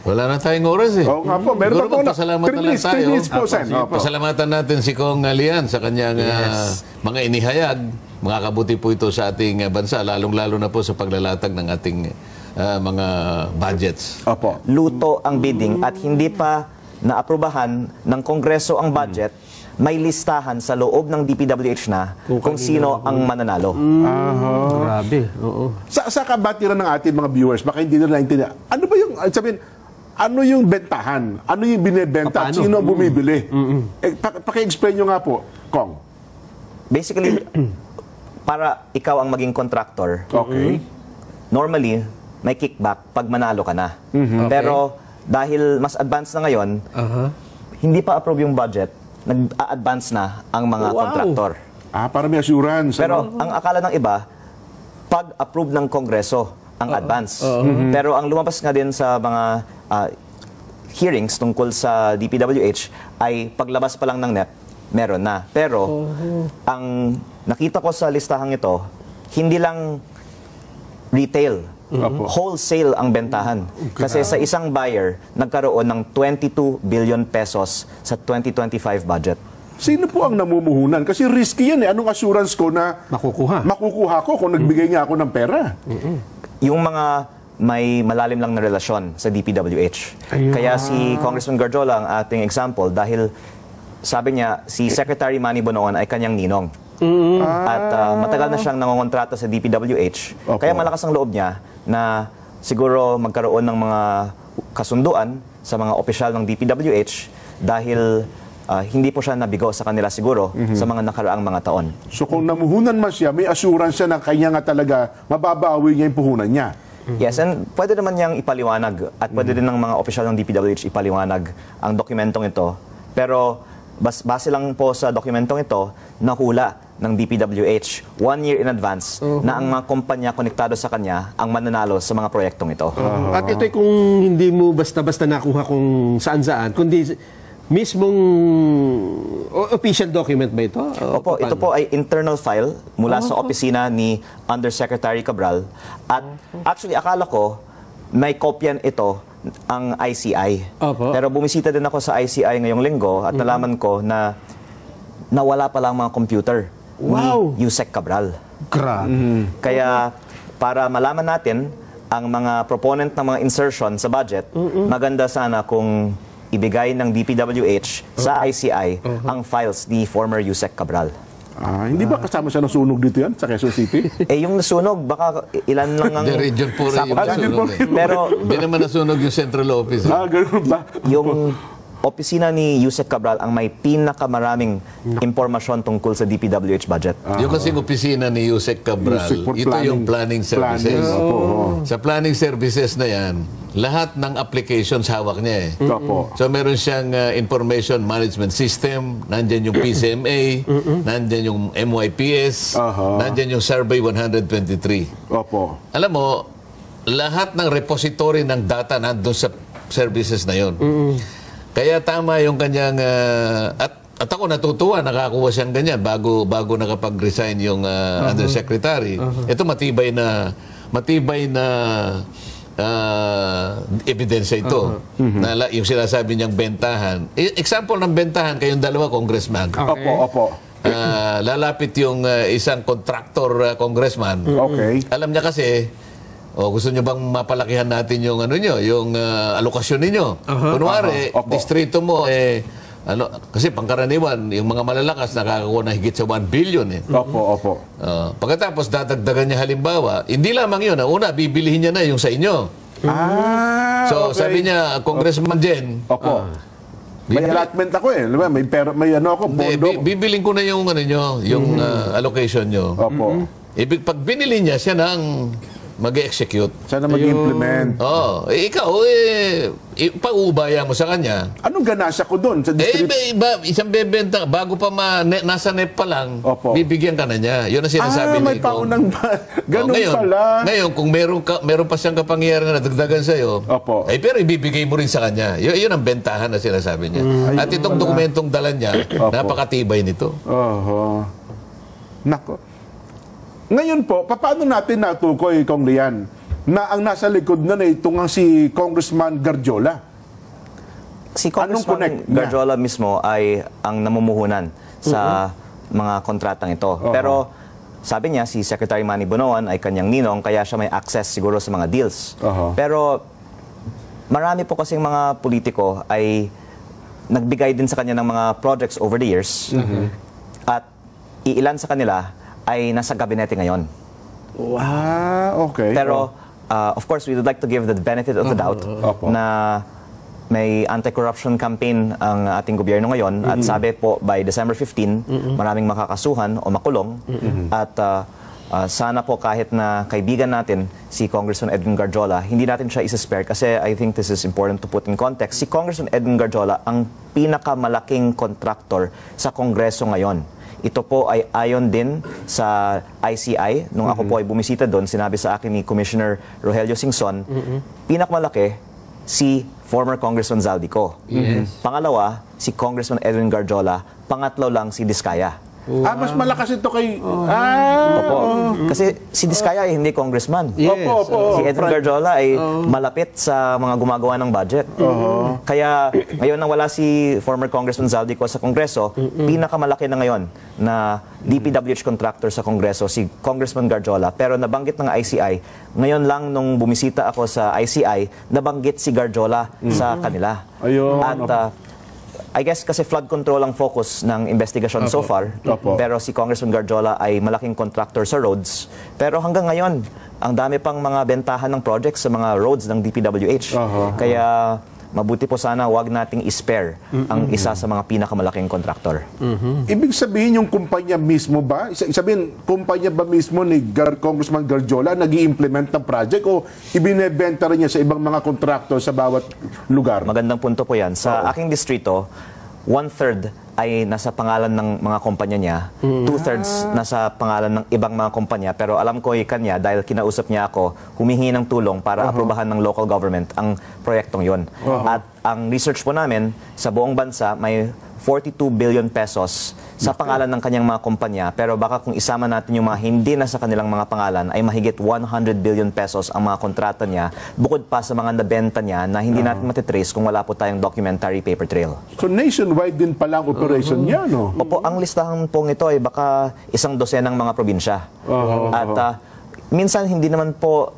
Wala na tayong oras eh. Oo nga po. Meron pa po. Pasalamat na lang tayo. Po, pasalamatan natin si Kong Lian sa kanyang mga inihayag. Makakabuti po ito sa ating bansa, lalong-lalo na po sa paglalatag ng ating mga budgets. Opo. Luto ang bidding at hindi pa naaprubahan ng Kongreso ang budget, may listahan sa loob ng DPWH na kung sino ang mananalo. Grabe. Oo. Sa kabatiran ng ating mga viewers, baka hindi nila naintindihan. Ano ba yung, sabihin, ano yung bentahan? Ano yung binibenta? At sino ang bumibili? Paki-explain nyo nga po, Kong. Basically, para ikaw ang maging contractor, normally, may kickback pag manalo ka na. Pero dahil mas advanced na ngayon, hindi pa approve yung budget, nag-a-advance na ang mga contractor. Para may assurance. Pero ang akala ng iba, pag-approve ng Kongreso ang advance. Pero ang lumabas nga din sa mga hearings tungkol sa DPWH ay paglabas pa lang ng NEP, meron na. Pero ang nakita ko sa listahang ito, hindi lang retail, wholesale ang bentahan. Kasi sa isang buyer, nagkaroon ng 22 billion pesos sa 2025 budget. Sino po ang namumuhunan? Kasi risky yan eh. Anong assurance ko na makukuha ko kung nagbigay nga ako ng pera? Yung mga may malalim lang na relasyon sa DPWH. Kaya si Congressman Garjola ang ating example dahil sabi niya, si Secretary Manny Bonoan ay kanyang ninong. At matagal na siyang nangongontrata sa DPWH. Kaya malakas ang loob niya na siguro magkaroon ng mga kasunduan sa mga opisyal ng DPWH dahil hindi po siya nabigo sa kanila siguro sa mga nakaraang mga taon. So kung namuhunan man siya, may assurance siya na kanya nga talaga mababawi niya yung puhunan niya. Yes, and pwede naman niyang ipaliwanag at pwede din ng mga opisyal ng DPWH ipaliwanag ang dokumentong ito. Pero base lang po sa dokumentong ito, nahula ng DPWH 1 year in advance na ang mga kumpanya konektado sa kanya ang mananalo sa mga proyektong ito. At ito'y kung hindi mo basta-basta nakuha kung saan-saan, kundi mismong official document ba ito? Opo, ito po ay internal file mula sa opisina ni Undersecretary Cabral. At actually, akala ko may kopyan ito ang ICI. Pero bumisita din ako sa ICI ngayong linggo at nalaman ko na nawala pa lang mga computer ni Yusek Cabral. Kaya para malaman natin ang mga proponent ng mga insertion sa budget, maganda sana kung ibigay ng DPWH sa ICI ang files ni former Yusek Cabral. Hindi ba kasama siya nasunog dito yan sa Quezon City? Yung nasunog, baka ilan lang ang... The region po rin yung nasunog. Pero... Hindi naman nasunog yung central office. Ganun ba? Yung opisina ni Yusek Cabral ang may pinakamaraming impormasyon tungkol sa DPWH budget. Yung kasing opisina ni Yusek Cabral, ito yung planning services. Sa planning services na yan, lahat ng applications hawak niya eh. So meron siyang information management system, nandyan yung PCMA, nandyan yung MYPS, nandyan yung Survey 123. Alam mo, lahat ng repository ng data nandun sa services na yon. Kaya tama yung kanyang at ako natutuwa nakakuha siyang ganyan bago nakapag-resign yung undersecretary. Ito matibay na ebidensya ito. Na yung sinasabi niyang bentahan. Example ng bentahan kayong dalawa congressman. Lalapit yung isang contractor congressman. Alam niya kasi gusto niyo bang mapalakihan natin yung yung alokasyon ninyo? Kunwari, distrito mo kasi pangkaraniwan, yung mga malalakas nakakakuha na higit sa 1 billion eh. Pagkatapos dadagdagan niya halimbawa, hindi lamang yun. Una, bibilihin niya na yung sa inyo. So sabi niya, Congressman Jen, may allotment ako eh. May pera, may ako, bondo. Bibiling ko na yung yung allocation nyo. Pag binili niya, siya nang mag-execute. Sana mag-implement. Ikaw, paubaya mo sa kanya. Anong ganasya ko doon? Sa district? Isang bebenta, bago pa nasa NEP pa lang, bibigyan ka na niya. Yun ang sinasabi may paunang ganun pala. Ngayon, kung meron pa siyang kapangyarihan na dagdagan sa'yo, pero ibibigay mo rin sa kanya. Yun ang bentahan na sinasabi niya. At itong dokumentong dala niya, napakatibay nito. Nako. Ngayon po, paano natin natukoy, Kong Lian, na ang nasa likod na ito nga si Congressman Garjola. Si Anong connect Congressman Garjola mismo ay ang namumuhunan sa mga kontratang ito. Pero sabi niya, si Secretary Manny Bonoan ay kanyang ninong, kaya siya may access siguro sa mga deals. Pero marami po kasing mga politiko ay nagbigay din sa kanya ng mga projects over the years. At iilan sa kanila ay nasa gabinete ngayon. Okay. Pero, of course, we would like to give the benefit of the doubt na may anti-corruption campaign ang ating gobyerno ngayon. At sabi po, by December 15, maraming makakasuhan o makulong. At sana po kahit na kaibigan natin si Congressman Edwin Garjola, hindi natin siya isa-spare kasi I think this is important to put in context. Si Congressman Edwin Garjola ang pinakamalaking contractor sa Kongreso ngayon. Ito po ay ayon din sa ICI. Nung ako po ay bumisita doon, sinabi sa akin ni Commissioner Rogelio Singson, pinakamalaki si former Congressman Zaldico. Pangalawa, si Congressman Edwin Garjola. Pangatlo lang si Diskaya. Mas malakas ito kay... Opo. Kasi si Diskaya ay hindi congressman. Si Edwin Garjola ay malapit sa mga gumagawa ng budget. Kaya ngayon nang wala si former Congressman Zaldico sa Kongreso, pinakamalaki na ngayon na DPWH contractor sa Kongreso, si Congressman Garjola. Pero nabanggit ng ICI, ngayon lang nung bumisita ako sa ICI, nabanggit si Garjola sa kanila. At I guess kasi flood control ang focus ng investigasyon so far. Pero si Congressman Garjola ay malaking contractor sa roads. Pero hanggang ngayon, ang dami pang mga bentahan ng projects sa mga roads ng DPWH. Kaya mabuti po sana wag nating i-spare ang isa sa mga pinakamalaking contractor. Ibig sabihin yung kumpanya mismo ba? Sabihin, kumpanya ba mismo ni Congressman Garjola nag-i-implement ng project o ibinebenta rin niya sa ibang mga contractor sa bawat lugar? Magandang punto po yan. Sa aking distrito, 1/3 ay nasa pangalan ng mga kumpanya niya, 2/3 nasa pangalan ng ibang mga kumpanya, pero alam ko kanya dahil kinausap niya ako, humihingi ng tulong para aprobahan ng local government ang proyektong yon. At ang research po namin, sa buong bansa may 42 billion pesos sa pangalan ng kanyang mga kumpanya, pero baka kung isama natin yung mga hindi na sa kanilang mga pangalan, ay mahigit 100 billion pesos ang mga kontrata niya, bukod pa sa mga nabenta niya na hindi natin matitrace kung wala po tayong documentary paper trail. So nationwide din pala ang operation niya, no? Opo, ang listahan pong ito ay baka 100 ng mga probinsya. At minsan hindi naman po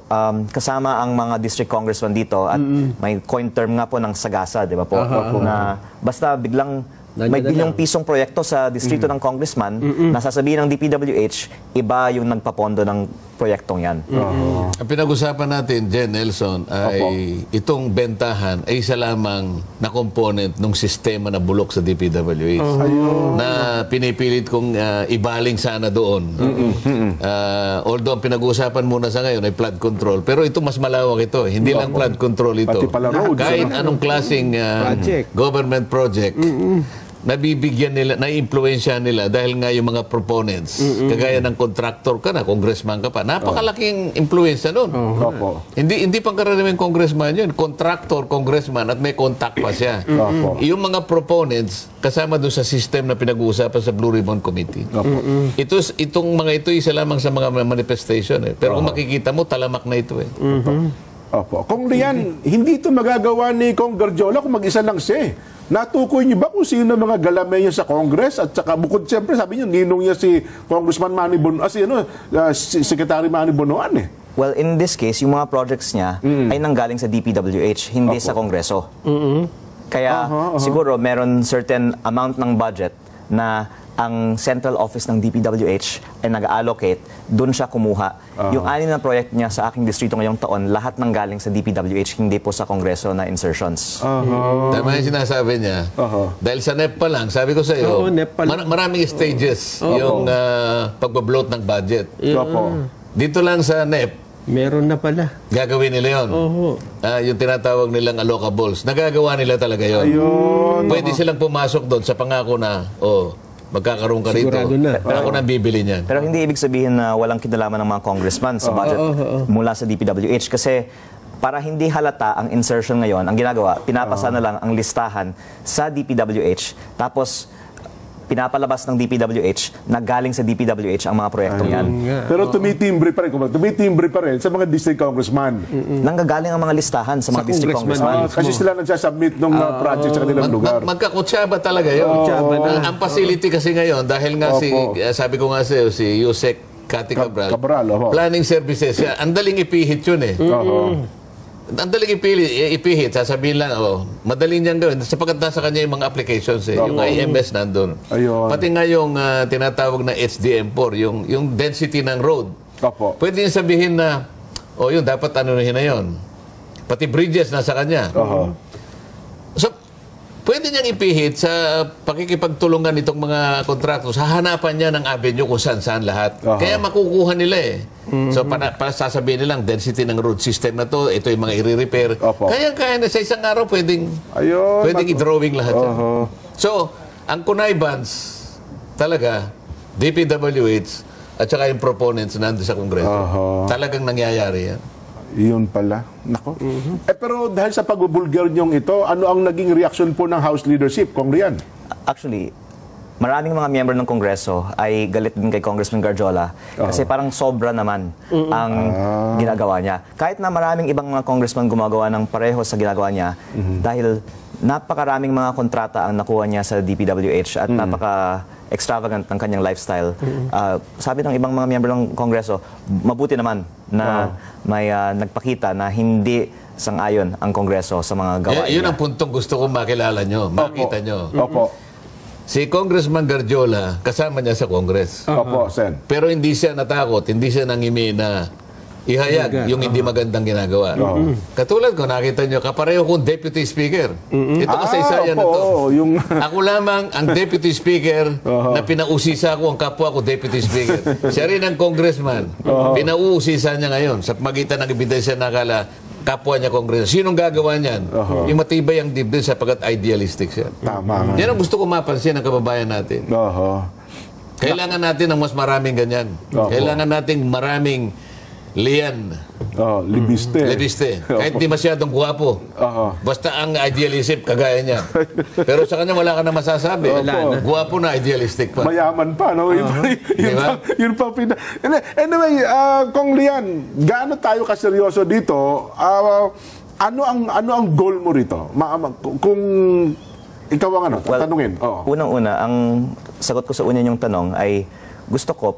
kasama ang mga district congressman dito at may coin term nga po ng sagasa, di ba po? Na basta biglang may bilyong pisong proyekto sa distrito ng congressman, nasasabihin ng DPWH, iba yung nagpapondo ng proyektong yan. Ang pinag-usapan natin, Jen Nelson, ay itong bentahan ay isa lamang na component ng sistema na bulok sa DPWH na pinipilit kong ibaling sana doon. Although ang pinag-usapan muna sa ngayon ay flood control, pero ito mas malawak ito. Hindi lang flood control ito. Pati pala roads. Kahit anong klaseng government project, nabibigyan nila, naiimpluwensya nila dahil nga yung mga proponents, kagaya ng contractor ka na, congressman ka pa, napakalaking impluwensya nun. Hindi pangkaraniwang congressman yun, contractor, congressman, at may contact pa siya. Yung mga proponents, kasama doon sa system na pinag-uusapan sa Blue Ribbon Committee. Itong mga ito, isa lamang sa mga manifestation. Pero kung makikita mo, talamak na ito. Kung Rian, hindi ito magagawa ni Kong Garjola kung mag-isa lang siya. Natukoy niyo ba kung sino mga galame niya sa Congress? At saka bukod siyempre, sabi niyo, ninong niya si Congressman Manny Bonoan, si Secretary Manny Bonoan Well, in this case, yung mga projects niya ay nanggaling sa DPWH, hindi sa Kongreso. Kaya siguro meron certain amount ng budget na ang central office ng DPWH ay nag-allocate, doon siya kumuha. Yung 6 na project niya sa aking distrito ngayong taon, lahat nang galing sa DPWH, hindi po sa Kongreso na insertions. Tama yung sinasabi niya. Dahil sa NEP pa lang, sabi ko sa iyo, maraming stages yung pagbabloat ng budget. Dito lang sa NEP, meron na pala. Gagawin nila yun. Yung tinatawag nilang allocables. Nagagawa nila talaga yun. Pwede silang pumasok doon sa pangako na, magkakaroon ka rito. Ako nang bibili niyan. Pero hindi ibig sabihin na walang kinalaman ng mga congressman sa budget mula sa DPWH. Kasi para hindi halata ang insertion ngayon, ang ginagawa, pinapasa na lang ang listahan sa DPWH. Tapos, pinapalabas ng DPWH na galing sa DPWH ang mga proyektong yan. Pero tumitimbre pa rin, tumitimbre pa rin sa mga district congressman. Nanggagaling ang mga listahan sa mga district congressman. Kasi sila nagsasubmit ng project sa kanilang lugar. Magkakutsaba talaga yun. Ang facility kasi ngayon, dahil nga sabi ko nga sa'yo, si Yusek Cathy Cabral, planning services, ang daling ipihit yun eh. Ang daling ipihit, sasabihin lang, madaling niyang gawin. Sapagkat nasa kanya yung mga applications eh. Yung IMS nandun. Pati nga yung tinatawag na HDM4, yung density ng road. Pwede niya sabihin na, yun, dapat anuhin na yun. Pati bridges nasa kanya. So, pwede niyang ipihit sa pakikipagtulungan nitong mga kontraktos. Hahanapan niya ng avenue kung saan-saan lahat. Kaya makukuha nila eh. So, para sasabihin nilang density ng road system na to, ito yung mga i-repair. Kaya na sa isang araw pwedeng i-drawing lahat yan. So, ang connivance talaga, DPWH at saka yung proponents nandun sa Kongreso, talagang nangyayari yan. Iyon pala. Nako. Pero dahil sa pagbubulgar niyong ito, ano ang naging reaction po ng House leadership, Kong Rian? Actually, maraming mga miyembro ng Kongreso ay galit din kay Congressman Garjola kasi parang sobra naman ang ginagawa niya. Kahit na maraming ibang mga congressman gumagawa ng pareho sa ginagawa niya dahil napakaraming mga kontrata ang nakuha niya sa DPWH at napaka-extravagant ng kanyang lifestyle. Sabi ng ibang mga miyembro ng Kongreso, mabuti naman na may nagpakita na hindi sang-ayon ang Kongreso sa mga gawain niya. Yun ang puntong gusto kong makilala nyo, makita nyo. Si Congressman Garjola, kasama niya sa Congress. Sen. Pero hindi siya natakot, hindi siya nangimi na ihayag yung hindi magandang ginagawa. Katulad ko, nakita nyo, kapareho kong Deputy Speaker. Ito kasaysayan na to. Ako lamang ang Deputy Speaker na pinausisa ko ang kapwa ko Deputy Speaker. Siya rin ang Congressman. Pinauusisa niya ngayon sa pagitan ng ebidensya na kala kapwa niya Kongreso. Sinong gagawa niyan? Yung matibay ang dibdib sapagkat idealistic siya. Tama. Yan ang gusto ko mapansin ng kababayan natin. Kailangan natin ng mas maraming ganyan. Kailangan nating maraming liyan. Libiste. Kahit di masyadong guwapo. Basta ang idealistic, kagaya niya. Pero sa kanya wala ka na masasabi. Guwapo na, idealistic pa. Mayaman pa, no? Yun pa Anyway, Kong Lian, gaano tayo kaseryoso dito? Ano ang goal mo rito? Kung ikaw ang tatanungin. Unang-una, ang sagot ko sa una niyong tanong ay gusto ko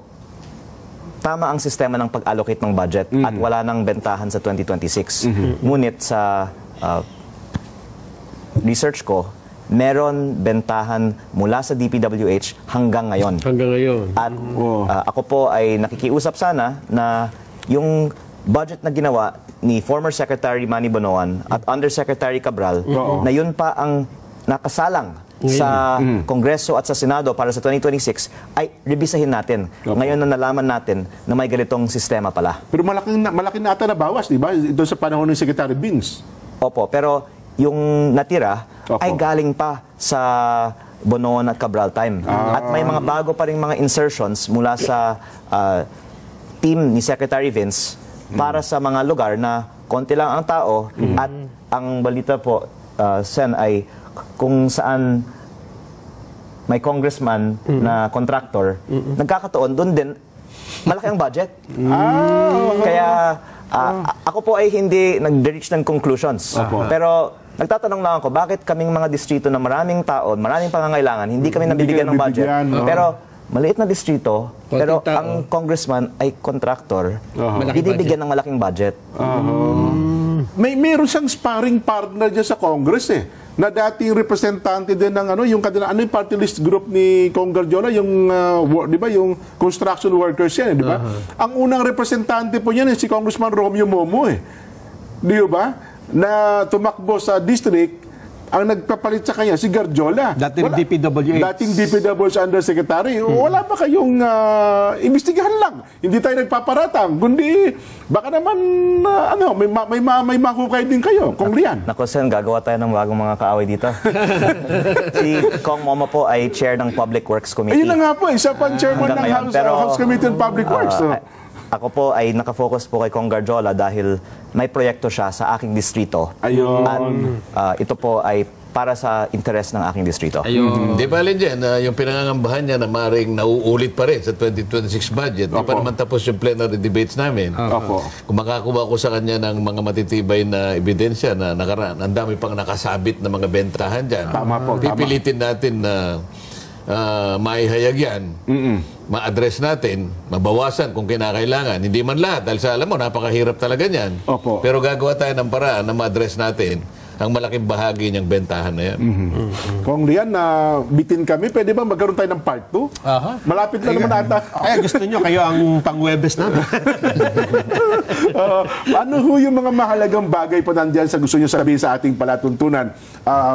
tama ang sistema ng pag-allocate ng budget at wala nang bentahan sa 2026. Ngunit sa research ko, meron bentahan mula sa DPWH hanggang ngayon. At ako po ay nakikiusap sana na yung budget na ginawa ni former Secretary Manny Bonoan at Undersecretary Cabral, na yun pa ang nakasalang sa Kongreso at sa Senado para sa 2026 ay rebisahin natin. Ngayon na nalaman natin na may ganitong sistema pala. Pero malaki na ata na bawas, di ba? Ito sa panahon ng Secretary Bings. Opo, pero yung natira ay galing pa sa Bonoan at Cabral time. At may mga bago pa ring mga insertions mula sa team ni Secretary Vince para sa mga lugar na konti lang ang tao at ang balita po, Sen, ay kung saan may congressman na contractor, nagkakataon, doon din, malaki ang budget. Kaya ako po ay hindi nag-reach ng conclusions. Pero nagtatanong lang ako, bakit kaming mga distrito na maraming tao, maraming pangangailangan, hindi kami nabibigyan ng budget. Pero maliit na distrito, pero ang congressman ay contractor, binibigyan ng malaking budget. Meron siyang sparring partner dyan sa Congress na dating representante din ng yung party list group ni Kong Garjola, yung di ba, yung construction workers yan, di ba? Ang unang representante po niyan si Congressman Romeo Momo di ba? Na tumakbo sa district. Ang nagpapalit sa kanya, si Garjola. Dating DPWH Undersecretary. Wala ba kayong imbestigahan lang? Hindi tayo nagpaparatang. Kundi, baka naman, may mahukay din kayo, Kong Rian. Naku, Sen, gagawa tayo ng bagong mga kaaway dito. Si Kong Momo po ay chair ng Public Works Committee. Ayun na nga po, isa pang chairman ng House Committee on Public Works. Ako po ay nakafocus po kay Kong Garjola dahil may proyekto siya sa aking distrito. Ayun. At ito po ay para sa interes ng aking distrito. Di ba alin dyan, yung pinangangambahan niya na maring nauulit pa rin sa 2026 budget, di pa naman tapos yung plenary debates namin. Kung makakuha ko sa kanya ng mga matitibay na ebidensya na nakaraan, ang dami pang nakasabit na mga bentahan dyan. Pipilitin natin na maihayag yan, ma-address natin, mabawasan kung kinakailangan. Hindi man lahat, dahil sa alam mo, napakahirap talaga niyan. Pero gagawa tayo ng paraan na ma-address natin ang malaking bahagi niyang bentahan na yan. Kung Lian, bitin kami, pwede ba magkaroon tayo ng part 2? Malapit lang naman ata. Ay, gusto nyo, kayo ang pang-Webes namin. Ano ho yung mga mahalagang bagay po nandiyan sa gusto nyo sabihin sa ating palatuntunan?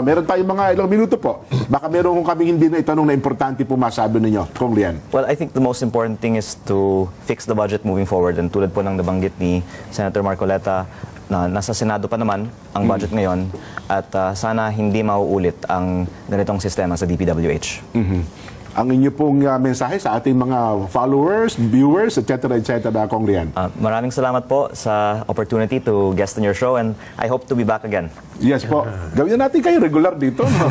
Meron tayong mga ilang minuto po. Baka meron kung kami hindi na itanong na importante po masabi ninyo. Kung Lian. Well, I think the most important thing is to fix the budget moving forward. And tulad po ng nabanggit ni Senator Marcoleta, na nasa Senado pa naman ang budget ngayon at sana hindi mauulit ang ganitong sistema sa DPWH. Ang inyo pong mensahe sa ating mga followers, viewers, etc. Kong Lian. Maraming salamat po sa opportunity to guest on your show and I hope to be back again. Yes po. Gawin natin kayo regular dito. No?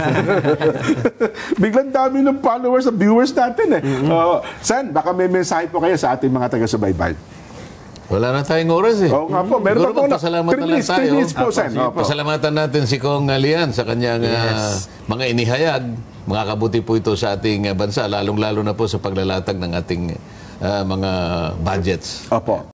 Biglang dami ng followers at viewers natin eh. Sen, baka may mensahe po kayo sa ating mga taga-subaybay. Wala na tayong oras eh. Oo nga po. Meron Siguro na po. pasalamatan na lang tayo. Po, Sen. Pasalamatan natin si Kong Lian sa kanyang mga inihayag. Makakabuti po ito sa ating bansa, lalong-lalo na po sa paglalatag ng ating mga budgets. Opo.